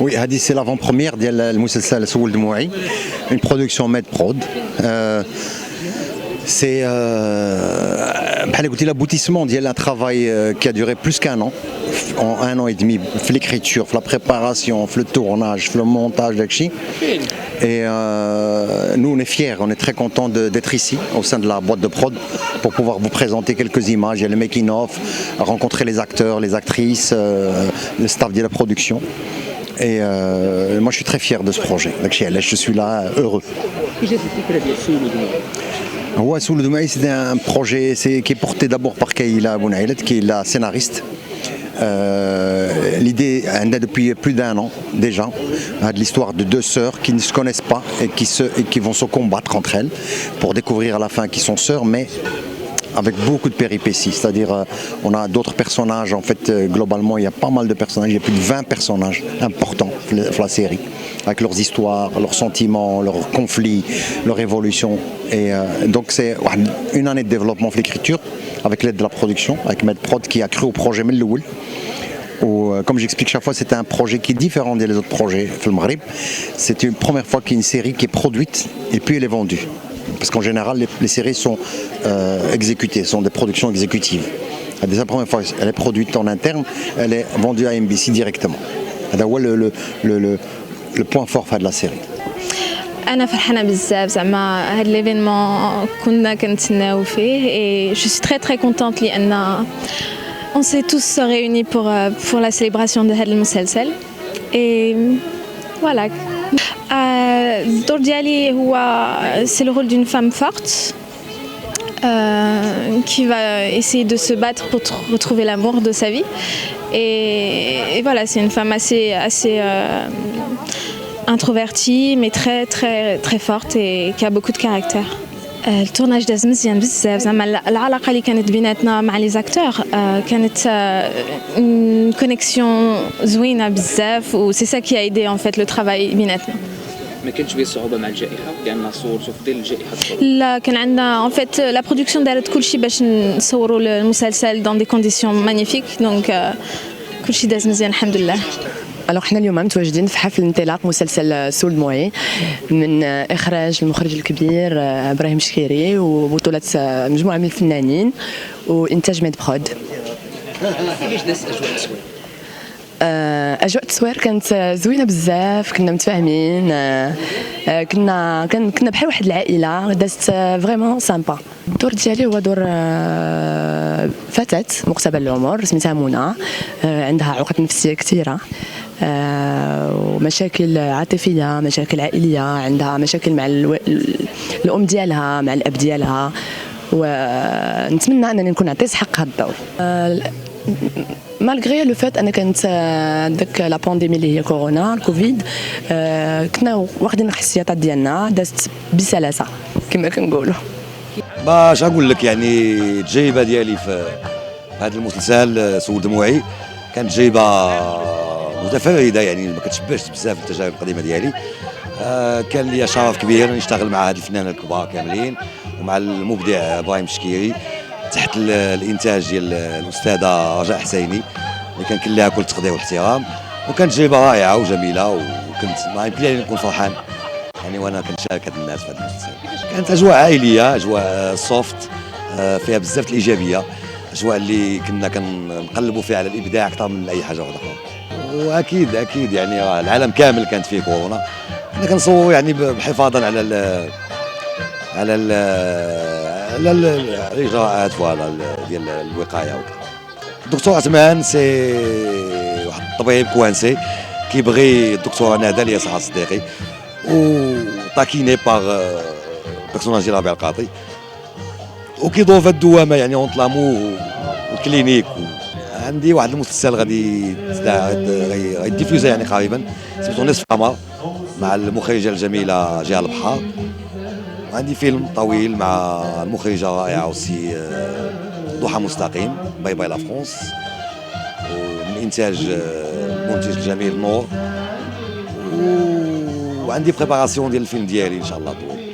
Oui, هذه c'est l'avant-première ديال المسلسل سول دموعي, une production Med Prod. C'est l'aboutissement d'un travail qui a duré plus qu'un an, en 1 an et demi, l'écriture, la préparation, le tournage, le montage, et nous on est fiers, on est très contents d'être ici au sein de la boîte de prod pour pouvoir vous présenter quelques images, il y a le making of, rencontrer les acteurs, les actrices, le staff de la production. Et moi je suis très fier de ce projet, je suis là heureux. Ouais, Soul Dmouaï, c'est un projet qui est porté d'abord par Kaïla Bounaïlet, qui est la scénariste. L'idée est depuis plus d'1 an déjà, de l'histoire de 2 sœurs qui ne se connaissent pas et qui vont se combattre entre elles pour découvrir à la fin qu'ils sont sœurs, mais avec beaucoup de péripéties, c'est-à-dire on a d'autres personnages, en fait globalement il y a pas mal de personnages, il y a plus de 20 personnages importants dans la série, avec leurs histoires, leurs sentiments, leurs conflits, leur évolution, et donc c'est une année de développement de l'écriture, avec l'aide de la production, avec Med Prod qui a cru au projet Melloul. Comme j'explique chaque fois, c'est un projet qui est différent des autres projets au Maghreb. C'est une première fois qu'il y a une série qui est produite et puis elle est vendue. Parce qu'en général, les séries sont exécutées, sont des productions exécutives. C'est la première fois qu'elle est produite en interne, elle est vendue à MBC directement. C'est le point fort de la série. أنا فرحانة بزاف زعما هاد l'événement كنا كنتسناو فيه et je suis très contente لأن on s'est tous réunis pour la célébration de هاد المسلسل et voilà. الدور ديالي هو c'est le rôle d'une femme forte qui va essayer de se battre pour retrouver l'amour de sa vie et voilà, c'est une femme assez introvertie mais très forte et qui a beaucoup de caractère. التورناج داز مزيان بزاف زعما العلاقه اللي كانت بيناتنا مع لي زاكتور كانت كونيكسيون زوينه بزاف و سي سا كي ايدي ان فيت لو ترافاي بيناتنا. ما كانش فيه صعوبه مع الجائحه لان صورتو في ظل الجائحه؟ لا كان عندنا ان فيت لا برودكسيون دارت كلشي باش نصوروا المسلسل دون دي كونديسيون مانيفيك دونك كلشي داز مزيان الحمد لله. الوغ حنا اليوم متواجدين في حفل انطلاق مسلسل سول دموعي من اخراج المخرج الكبير ابراهيم شكيري وبطولة مجموعه من الفنانين وانتاج ميد برود. كيفاش دازت اجواء التصوير؟ اجواء التصوير كانت زوينه بزاف، كنا متفاهمين، كنا بحال واحد العائله، دازت فريمون سامبا. الدور ديالي هو دور فتاة مقتبل العمر سميتها منى، عندها عقد نفسيه كثيره ومشاكل عاطفيه، مشاكل عائليه، عندها مشاكل مع الام ديالها، مع الاب ديالها، ونتمنى انني نكون عطيت حق هذا الدور. مالغري لو فات انا كانت داك لا بانديمي اللي هي كورونا الكوفيد، كنا واخدين الاحتياطات ديالنا، دازت بسلاسه كما كنقولوا. باش نقول لك يعني التجربه ديالي في هذا المسلسل سول دموعي كانت تجربه متفرده، يعني ما كتشبهش بزاف التجارب القديمه ديالي. كان لي شرف كبير نشتغل مع هاد الفنانين الكبار كاملين ومع المبدع ابراهيم شكيري تحت الانتاج ديال الاستاذه رجاء حسيني اللي كان لها كل التقدير والاحترام، وكانت تجربه رائعه وجميله، وكنت ما يمكن لي نكون فرحان يعني وانا كنشارك هاد الناس في هذا المسلسل. كانت اجواء عائليه، اجواء سوفت، فيها بزاف الايجابيه، اجواء اللي كنا كنقلبوا فيها على الابداع اكثر من اي حاجه اخرى. واكيد يعني العالم كامل كانت فيه كورونا، كنا كنصوروا يعني بحفاظا على الاجراءات فوالا ديال الوقايه وكذا. الدكتور عثمان سي واحد الطبيب كوانسي كيبغي الدكتوره ندى اللي هي صحه صديقي، وطاكيني باغ بيرسوناج ديال ربيع القاضي، وكيدور في الدوامه يعني اونت لامو والكلينيك. عندي واحد المسلسل غادي يديفيوزا يعني قريبا سميتو نصف قمر مع المخرجه الجميله جهه البحار، وعندي فيلم طويل مع المخرجه الرائعه اوسي ضحى مستقيم باي باي لا فرونس، ومن انتاج المنتج الجميل نور، وعندي بريباراسيون ديال الفيلم ديالي ان شاء الله طويل.